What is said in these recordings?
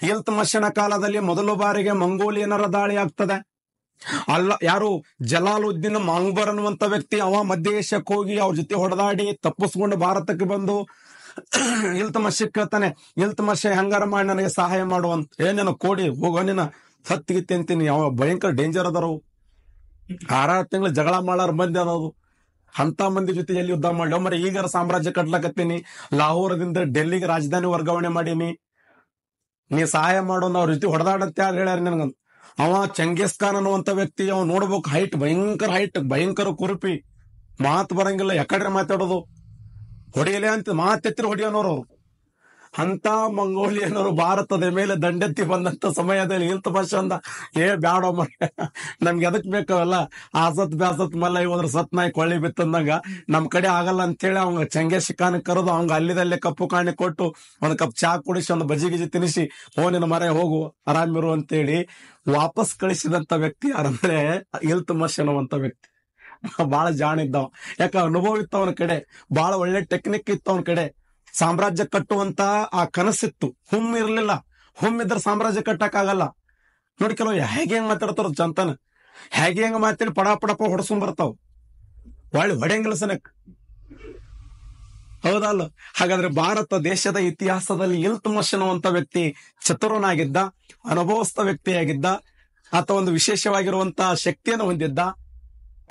ಇಲ್ತುಮಿಷನ ಕಾಲದಲ್ಲಿ ಮೊದಲ ಬಾರಿಗೆ ಮಂಗೋಲಿಯನರ ದಾಳಿ ಆಗ್ತದೆ. ಅಲ್ಲ, ಯಾರು ಜಲಾಲುದ್ದೀನ್ ಮಾಂಗ್ಬರ್ ಅನ್ನುವಂತ ವ್ಯಕ್ತಿ, ಅವ ಮಧ್ಯ ಏಷ್ಯಾಕ್ಕೆ ಹೋಗಿ ಅವ್ರ ಜೊತೆ ಹೊಡೆದಾಡಿ ತಪ್ಪಿಸ್ಕೊಂಡು ಭಾರತಕ್ಕೆ ಬಂದು ಇಲ್ತುಮಿಷ್ ಕೇಳ್ತಾನೆ, ಇಲ್ತುಮಿಷ್ ಹೆಂಗಾರ ಮಾಡಿ ನನಗೆ ಸಹಾಯ ಮಾಡುವಂತ. ಏನೇನು ಕೋಡಿ ಹೋಗೋ ನಿನ್ನ ಸತ್ತಿಗಿತ್ತಿ ಅಂತೀನಿ. ಅವ ಭಯಂಕರ ಡೇಂಜರ್ ಅದಾರು, 6 ತಿಂಗಳು ಜಗಳ ಮಾಡಾರ ಮಂದಿ ಅದಾವು. ಅಂತ ಮಂದಿ ಜೊತೆ ಎಲ್ಲಿ ಯುದ್ಧ ಮಾಡ್ಲಿ ಮರ. ಈಗಾರ ಸಾಮ್ರಾಜ್ಯ ಕಟ್ಲಕತ್ತೀನಿ, ಲಾಹೋರದಿಂದ ಡೆಲ್ಲಿಗೆ ರಾಜಧಾನಿ ವರ್ಗಾವಣೆ ಮಾಡೀನಿ, ನೀ ಸಹಾಯ ಮಾಡೋದು. ಅವ್ರ ಜೊತೆ ಹೊಡೆದಾಡಂತ ಯಾರು ಹೇಳ್ಯಾರ ನನ್ಗಂತ. ಅವ ಚಂಗೀಸ್ ಖಾನ್ ಅನ್ನುವಂತ ವ್ಯಕ್ತಿ, ಅವ್ ನೋಡ್ಬೇಕು ಹೈಟ್, ಭಯಂಕರ ಕುರುಪಿ, ಮಾತು ಬರಂಗಿಲ್ಲ, ಯಾಕಡ್ರೆ ಮಾತಾಡೋದು, ಹೊಡೆಯಲೇ ಅಂತ ಮಾತೆತ್ತಿರ ಹೊಡೆಯೋನವ್ರು ಅವ್ರು. ಅಂತ ಮಂಗೋಲಿಯನವರು ಭಾರತದ ಮೇಲೆ ದಂಡೆತ್ತಿ ಬಂದಂತ ಸಮಯದಲ್ಲಿ ಇಲ್ತುಮಿಷ್ ಅಂದ, ಬ್ಯಾಡ ನಮ್ಗೆ ಎದಕ್ ಬೇಕವಲ್ಲ, ಆಸತ್ ಬ್ಯಾಸತ್ ಮಲ್ಲ ಹೋದ್ರ ಸತ್ ನಾಯಿ ಕೊಳ್ಳಿ ಬಿತ್ತಂದಂಗ ನಮ್ ಕಡೆ ಆಗಲ್ಲ ಅಂತೇಳಿ ಅವಂಗ ಚಂಗೇಶ್ ಖಾನ್ ಕರೆದು ಅವಂಗ ಅಲ್ಲಿದಲ್ಲೇ ಕಪ್ಪು ಕಾಣಿ ಕೊಟ್ಟು ಒಂದ್ ಕಪ್ ಚಾ ಕುಡಿಸಿ ಒಂದು ಬಜಿ ಗಿಜಿ ತಿನ್ನಿಸಿ ನಿನ್ನ ಮರೆ ಹೋಗು ಆರಾಮಿರು ಅಂತೇಳಿ ವಾಪಸ್ ಕಳಿಸಿದಂತ ವ್ಯಕ್ತಿ ಯಾರಂದ್ರೆ ಇಲ್ತುಮಿಷ್ ಅನ್ನುವಂತ ವ್ಯಕ್ತಿ. ಬಹಳ ಜಾಣಿದ್ದವ, ಯಾಕ ಅನುಭವ ಇತ್ತು ಅವನ ಕಡೆ, ಬಹಳ ಒಳ್ಳೆ ಟೆಕ್ನಿಕ್ ಇತ್ತು ಅವನ ಕಡೆ. ಸಾಮ್ರಾಜ್ಯ ಕಟ್ಟುವಂತ ಆ ಕನಸಿತ್ತು, ಹುಮ್ ಇರ್ಲಿಲ್ಲ. ಹುಮ್ಮಿದ್ರೆ ಸಾಮ್ರಾಜ್ಯ ಕಟ್ಟಕ್ ಆಗಲ್ಲ. ನೋಡಿ ಕೆಲವು ಹೇಗೆ ಹೆಂಗ್ ಮಾತಾಡ್ತಾರ ಜನತನ, ಹೇಗೆ ಹೆಂಗ್ ಮಾತಾಡಿ ಪಡಾಪಡಪ ಹೊಡ್ಸ್ಕೊಂಡ್ ಬರ್ತಾವ, ಹೊಡೆಯಂಗಿಲ್ಲ ಸನಕ್, ಹೌದಲ್ಲ. ಹಾಗಾದ್ರೆ ಭಾರತ ದೇಶದ ಇತಿಹಾಸದಲ್ಲಿ ಇಲ್ತುಮಿಷ್ ಅನ್ನುವಂತ ವ್ಯಕ್ತಿ ಚತುರನಾಗಿದ್ದ, ಅನುಭವಸ್ಥ ವ್ಯಕ್ತಿಯಾಗಿದ್ದ, ಆತ ಒಂದು ವಿಶೇಷವಾಗಿರುವಂತ ಶಕ್ತಿಯನ್ನು ಹೊಂದಿದ್ದ.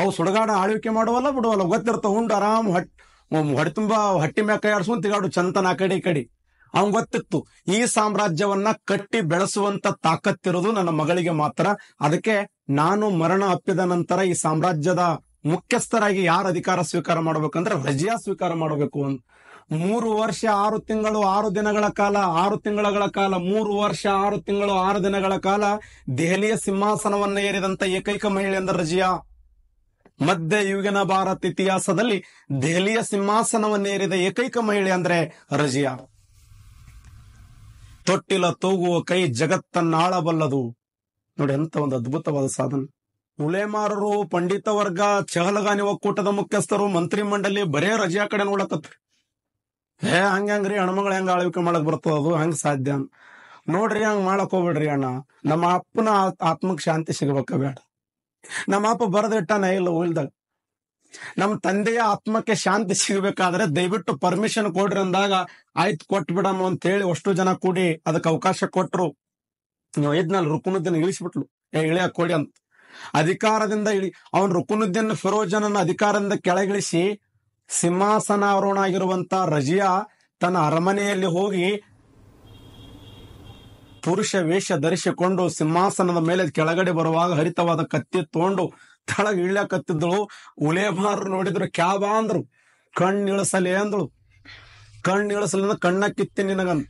ಅವು ಸುಡಗಾಡ ಆಳ್ವಿಕೆ ಮಾಡುವಲ್ಲ ಬಿಡುವಲ್ಲ ಗೊತ್ತಿರ್ತಾವ. ಉಂಡು ಆರಾಮ್ ಹೊಡೆ ತುಂಬಾ ಹಟ್ಟಿ ಮ್ಯಾಕ ಕೈ ಆಡ್ಸ್ಕೊಂಡ್ ತಿಗಾಡು ಚಂತನ ಆ ಕಡೆ ಈ ಕಡೆ. ಅವನ್ ಗೊತ್ತಿತ್ತು ಈ ಸಾಮ್ರಾಜ್ಯವನ್ನ ಕಟ್ಟಿ ಬೆಳೆಸುವಂತ ತಾಕತ್ತಿರೋದು ನನ್ನ ಮಗಳಿಗೆ ಮಾತ್ರ. ಅದಕ್ಕೆ ನಾನು ಮರಣ ಅಪ್ಪಿದ ನಂತರ ಈ ಸಾಮ್ರಾಜ್ಯದ ಮುಖ್ಯಸ್ಥರಾಗಿ ಯಾರು ಅಧಿಕಾರ ಸ್ವೀಕಾರ ಮಾಡ್ಬೇಕಂದ್ರೆ ರಜಿಯಾ ಸ್ವೀಕಾರ ಮಾಡಬೇಕು ಅಂತ. 3 ವರ್ಷ 6 ತಿಂಗಳು 6 ದಿನಗಳ ಕಾಲ 3 ವರ್ಷ 6 ತಿಂಗಳು 6 ದಿನಗಳ ಕಾಲ ದೆಹಲಿಯ ಸಿಂಹಾಸನವನ್ನ ಏರಿದಂತ ಏಕೈಕ ಮಹಿಳೆ ಅಂದ್ರೆ ರಜಿಯಾ. ಮಧ್ಯ ಯುಗಿನ ಭಾರತ ಇತಿಹಾಸದಲ್ಲಿ ದೆಹಲಿಯ ಸಿಂಹಾಸನವನ್ನೇರಿದ ಏಕೈಕ ಮಹಿಳೆ ಅಂದ್ರೆ ರಜಿಯಾ. ತೊಟ್ಟಿಲ ತೂಗುವ ಕೈ ಜಗತ್ತನ್ನಾಳಬಲ್ಲದು. ನೋಡಿ ಎಂತ ಒಂದು ಅದ್ಭುತವಾದ ಸಾಧನೆ. ಉಲೇಮಾರರು, ಪಂಡಿತ ವರ್ಗ, ಚಹಲಗಾನಿ ಒಕ್ಕೂಟದ ಮುಖ್ಯಸ್ಥರು, ಮಂತ್ರಿ ಮಂಡಳಿ ಬರೇ ರಜಿಯಾ ಕಡೆ ನೋಡಕತ್ರಿ. ಹಂಗ್ರಿ ಹೆಣ್ಮಗಳು ಹೆಂಗ ಆಳ್ವಿಕೆ ಮಾಡಕ್ ಬರ್ತದ, ಅದು ಹಂಗ ಸಾಧ್ಯ ನೋಡ್ರಿ. ಹಂಗ ಮಾಡಕ್ ಹೋಗ್ಬಿಡ್ರಿ ಅಣ್ಣ. ನಮ್ಮ ಅಪ್ಪನ ಆತ್ಮಕ್ ಶಾಂತಿ ಸಿಗಬೇಕ ಬೇಡ. ನಮ್ಮ ಅಪ್ಪ ಬರೆದಿಟ್ಟಾನ ಇಲ್ಲ ಉಳ್ದಾಗ. ನಮ್ ತಂದೆಯ ಆತ್ಮಕ್ಕೆ ಶಾಂತಿ ಸಿಗಬೇಕಾದ್ರೆ ದಯವಿಟ್ಟು ಪರ್ಮಿಷನ್ ಕೊಡ್ರಿ ಅಂದಾಗ ಆಯ್ತು ಕೊಟ್ಟು ಬಿಡಮ್ಮ ಅಂತ ಹೇಳಿ ಅಷ್ಟು ಜನ ಕೂಡಿ ಅದಕ್ಕೆ ಅವಕಾಶ ಕೊಟ್ರು. ನೀವು ಇದ್ನಲ್ಲಿ ರುಕುನುದ್ದೀನ್ ಇಳಿಸ್ಬಿಟ್ಲು, ಇಳಿಯ ಕೊಡಿ ಅಂತ. ಅಧಿಕಾರದಿಂದ ಅವನ್ ರುಕುನುದ್ದೀನ್ ಫಿರೋಜನನ್ನ ಅಧಿಕಾರದಿಂದ ಕೆಳಗಿಳಿಸಿ ಸಿಂಹಾಸನಾರೋಹಣ ಆಗಿರುವಂತ ರಜಿಯಾ ತನ್ನ ಅರಮನೆಯಲ್ಲಿ ಹೋಗಿ ಪುರುಷ ವೇಷ ಧರಿಸಿಕೊಂಡು ಸಿಂಹಾಸನದ ಮೇಲೆ ಕೆಳಗಡೆ ಬರುವಾಗ ಹರಿತವಾದ ಕತ್ತಿ ತಗೊಂಡು ತಳಗ ಇಳ್ಯಾಕತ್ತಿದ್ದಳು. ಉಲೇಮಾರು ನೋಡಿದ್ರು, ಕ್ಯಾಬಾ ಅಂದ್ರು, ಕಣ್ಣಿಳಿಸಲೇ ಅಂದಳು. ಕಣ್ಣಿಳಿಸಲಿಂದ ಕಣ್ಣ ಕಿತ್ತಿ ನಿನಗಂತ.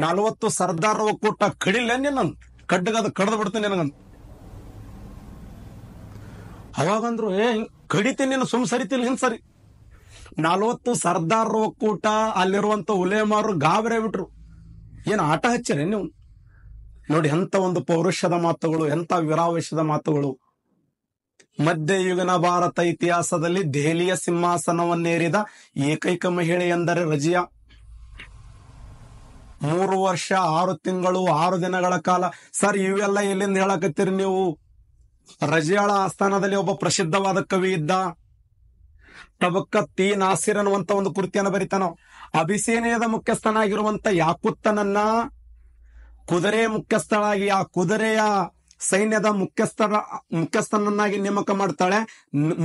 40 ಸರ್ದಾರ್ ಒಕ್ಕೂಟ ಕಡಿಲ್ಲ ನಿನ್ನಂತ, ಕಡ್ಡಗದ ಕಡ್ದು ಬಿಡ್ತೀನಿ ನಿನಗಂತ. ಅವಾಗಂದ್ರು ಕಡಿತೀನಿ ನೀನು, ಸುಮ್ ಸರಿತಿಲ್ಲ ಹಿಂಗ್ ಸರಿ. 40 ಸರ್ದಾರ್ ಒಕ್ಕೂಟ ಅಲ್ಲಿರುವಂತ ಉಲೇಮಾರು ಗಾಬರೇ ಬಿಟ್ರು. ಏನ್ ಆಟ ಹಚ್ಚಿರ ನೀವು? ನೋಡಿ ಎಂತ ಒಂದು ಪೌರುಷದ ಮಾತುಗಳು, ಎಂತ ವೀರಾವೇಶದ ಮಾತುಗಳು. ಮಧ್ಯಯುಗನ ಭಾರತ ಇತಿಹಾಸದಲ್ಲಿ ದೆಹಲಿಯ ಸಿಂಹಾಸನವನ್ನೇರಿದ ಏಕೈಕ ಮಹಿಳೆ ಎಂದರೆ ರಜಿಯಾ. 3 ವರ್ಷ 6 ತಿಂಗಳು 6 ದಿನಗಳ ಕಾಲ. ಸರ್ ಇವೆಲ್ಲ ಎಲ್ಲಿಂದ ಹೇಳಕತ್ತೀರಿ ನೀವು? ರಜಿಯಾಳ ಆಸ್ಥಾನದಲ್ಲಿ ಒಬ್ಬ ಪ್ರಸಿದ್ಧವಾದ ಕವಿ ಇದ್ದ, ತಬಕ್ಕತ್ ಇ ನಾಸಿರ್ ಅನ್ನುವಂತ ಒಂದು ಕೃತಿಯನ್ನು ಬರಿತಾನ. ಅಬಿಸೇನಿಯದ ಮುಖ್ಯಸ್ಥನಾಗಿರುವಂತ ಯಾಕುತ್ತನನ್ನ ಕುದುರೆ ಮುಖ್ಯಸ್ಥಳಾಗಿ ಆ ಕುದುರೆಯ ಸೈನ್ಯದ ಮುಖ್ಯಸ್ಥನನ್ನಾಗಿ ನೇಮಕ ಮಾಡ್ತಾಳೆ.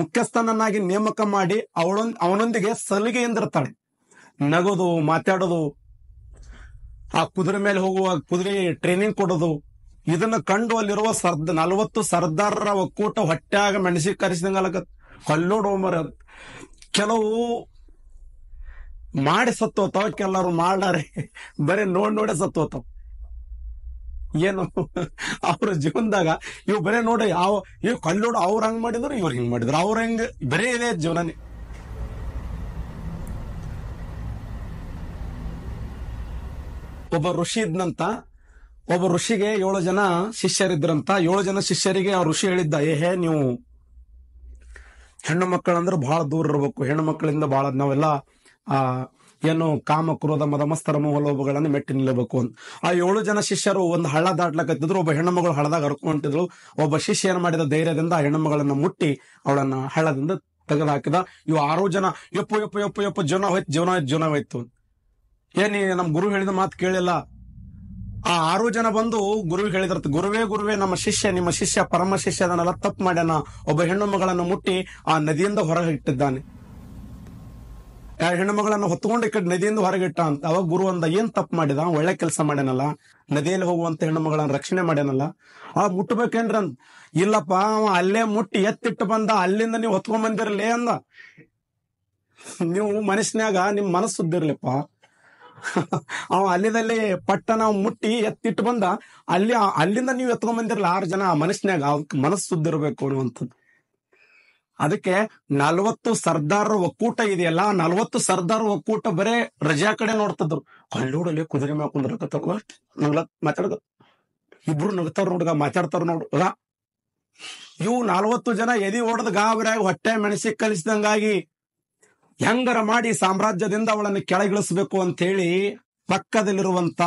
ಮುಖ್ಯಸ್ಥನನ್ನಾಗಿ ನೇಮಕ ಮಾಡಿ ಅವನೊಂದಿಗೆ ಸಲಿಗೆಯಿಂದಿರ್ತಾಳೆ, ನಗೋದು, ಮಾತಾಡೋದು, ಆ ಕುದುರೆ ಮೇಲೆ ಹೋಗುವ ಕುದುರೆ ಟ್ರೈನಿಂಗ್ ಕೊಡೋದು. ಇದನ್ನ ಕಂಡು ಅಲ್ಲಿರುವ 40 ಸರ್ದಾರರ ಒಕ್ಕೂಟ ಹೊಟ್ಟ್ಯಾಗ ಮೆಣಸಿ ಕರೆಸಿದಂಗಲ್ಲ ಕಲ್ಲೋಡು ಮರ. ಕೆಲವು ಮಾಡಿ ಸತ್ತೋತಾವ, ಕೆಲವರು ಮಾಡ್ಲಾರೆ ಬರೀ ನೋಡೇ ಸತ್ತೋತಾವ. ಏನು ಅವ್ರ ಜೀವನದಾಗ ಇವ್ ಬರೇ ನೋಡಿ ಇವ್ ಕಲ್ಲೋಡು ಅವ್ರ ಹಂಗ್ ಮಾಡಿದ್ರು, ಇವ್ರ ಹಿಂಗ್ ಮಾಡಿದ್ರು, ಅವ್ರ ಹೆಂಗ್ ಬರೇ ಇದೆ ಜೀವನನೇ. ಒಬ್ಬ ಋಷಿ ಇದ್ನಂತ. ಒಬ್ಬ ಋಷಿಗೆ 7 ಜನ ಶಿಷ್ಯರಿದ್ರಂತ. 7 ಜನ ಶಿಷ್ಯರಿಗೆ ಆ ಋಷಿ ಹೇಳಿದ್ದ, ನೀವು ಹೆಣ್ಣು ಮಕ್ಕಳಂದ್ರೆ ಬಹಳ ದೂರ ಇರ್ಬೇಕು, ಹೆಣ್ಣು ಮಕ್ಕಳಿಂದ ಬಹಳ ನಾವೆಲ್ಲ ಏನು ಕಾಮ ಕ್ರೋಧ ಮದ ಮತ್ಸರ ಮೋಹ ಲೋಭಗಳನ್ನು ಮೆಟ್ಟಿ ನಿಲ್ಲಬೇಕು ಅಂತ. ಆ 7 ಜನ ಶಿಷ್ಯರು ಒಂದು ಹಳ್ಳ ದಾಟ್ಲಕತ್ತಿದ್ರು. ಒಬ್ಬ ಹೆಣ್ಣುಮಗಳು ಹಳ್ಳದಾಗ ಹರ್ಕೊಂತಿದ್ರು. ಒಬ್ಬ ಶಿಷ್ಯ ಏನ್ ಮಾಡಿದ, ಧೈರ್ಯದಿಂದ ಆ ಹೆಣ್ಣುಮಗಳನ್ನ ಮುಟ್ಟಿ ಅವಳನ್ನ ಹಳ್ಳದಿಂದ ತೆಗೆದು ಹಾಕಿದ. ಇವು 6 ಜನ ಯಪ್ಪು ಯಪ್ಪು ಯಪ್ಪು ಯಪ್ಪು ಜೀವನ ಹೋಯ್ತು. ಏನಿ ನಮ್ ಗುರು ಹೇಳಿದ ಮಾತು ಕೇಳಿಲ್ಲ. ಆ 6 ಜನ ಬಂದು ಗುರು ಹೇಳಿದ್ರತ್, ಗುರುವೇ ನಮ್ಮ ಶಿಷ್ಯ, ನಿಮ್ಮ ಶಿಷ್ಯ ಪರಮ ಶಿಷ್ಯ ಅದನ್ನೆಲ್ಲ ತಪ್ಪು ಮಾಡ್ಯಾನ. ಒಬ್ಬ ಹೆಣ್ಣು ಮಗಳನ್ನು ಮುಟ್ಟಿ ಆ ನದಿಯಿಂದ ಹೊರಗೆ ಇಟ್ಟಿದ್ದಾನೆ. ಆ ಹೆಣ್ಣು ಮಗಳನ್ನು ಹೊತ್ಕೊಂಡು ಈ ಕಡೆ ನದಿಯಿಂದ ಹೊರಗಿಟ್ಟ ಅಂತ. ಅವಾಗ ಗುರು ಅಂದ, ಏನ್ ತಪ್ಪು ಮಾಡಿದ, ಒಳ್ಳೆ ಕೆಲಸ ಮಾಡ್ಯಾನಲ್ಲ, ನದಿಯಲ್ಲಿ ಹೋಗುವಂತ ಹೆಣ್ಣು ಮಗಳನ್ನ ರಕ್ಷಣೆ ಮಾಡ್ಯಾನಲ್ಲ, ಆ ಮುಟ್ಟಬೇಕೇನ್ರ ಅಂತ. ಇಲ್ಲಪ್ಪ, ಅವ ಅಲ್ಲೇ ಮುಟ್ಟಿ ಎತ್ತಿಟ್ಟು ಬಂದ, ಅಲ್ಲಿಂದ ನೀವು ಹೊತ್ಕೊಂಡ್ ಬಂದಿರಲೇ ಅಂದ. ನೀವು ಮನಸ್ಸಿನಾಗ ನಿಮ್ ಮನಸ್ಸುದ್ದಿರ್ಲಿಪ್ಪ. ಅವ ಅಲ್ಲಿದಲ್ಲಿ ಪಟ್ಟಣ ಮುಟ್ಟಿ ಎತ್ತಿಟ್ಟು ಬಂದ, ಅಲ್ಲಿಂದ ನೀವು ಎತ್ಕೊಂಡ್ ಬಂದಿರಲ್ಲ 6 ಜನ. ಮನಸ್ಸಿನಾಗ ಮನಸ್ಸುದ್ದಿರ್ಬೇಕು ಅನ್ನುವಂಥದ್ದು. ಅದಕ್ಕೆ 40 ಸರ್ದಾರರ ಒಕ್ಕೂಟ ಇದೆಯಲ್ಲ, 40 ಸರ್ದಾರ ಒಕ್ಕೂಟ ಬರೇ ರಜಾ ಕಡೆ ನೋಡ್ತಿದ್ರು. ಕಳ್ಳೋಡಲ್ಲಿ ಕುದುರೆ ಮ್ಯಾಗ ಕುಂದ್ರಕತ್ತಾರ, ಮಾತಾಡ್ಕ ಇಬ್ರು ನಗ್ತಾರ ನೋಡ್ಗ, ಮಾತಾಡ್ತಾರ ನೋಡ್ಗ. ಇವು 40 ಜನ ಎದಿ ಹೊಡೆದ ಗಾಬರಿಯಾಗಿ ಹೊಟ್ಟೆ ಮೆಣಸಿ ಕಲಿಸಿದಂಗಾಗಿ ಹೆಂಗರ ಮಾಡಿ ಸಾಮ್ರಾಜ್ಯದಿಂದ ಅವಳನ್ನು ಕೆಳಗಿಳಿಸ್ಬೇಕು ಅಂತ ಹೇಳಿ ಪಕ್ಕದಲ್ಲಿರುವಂತ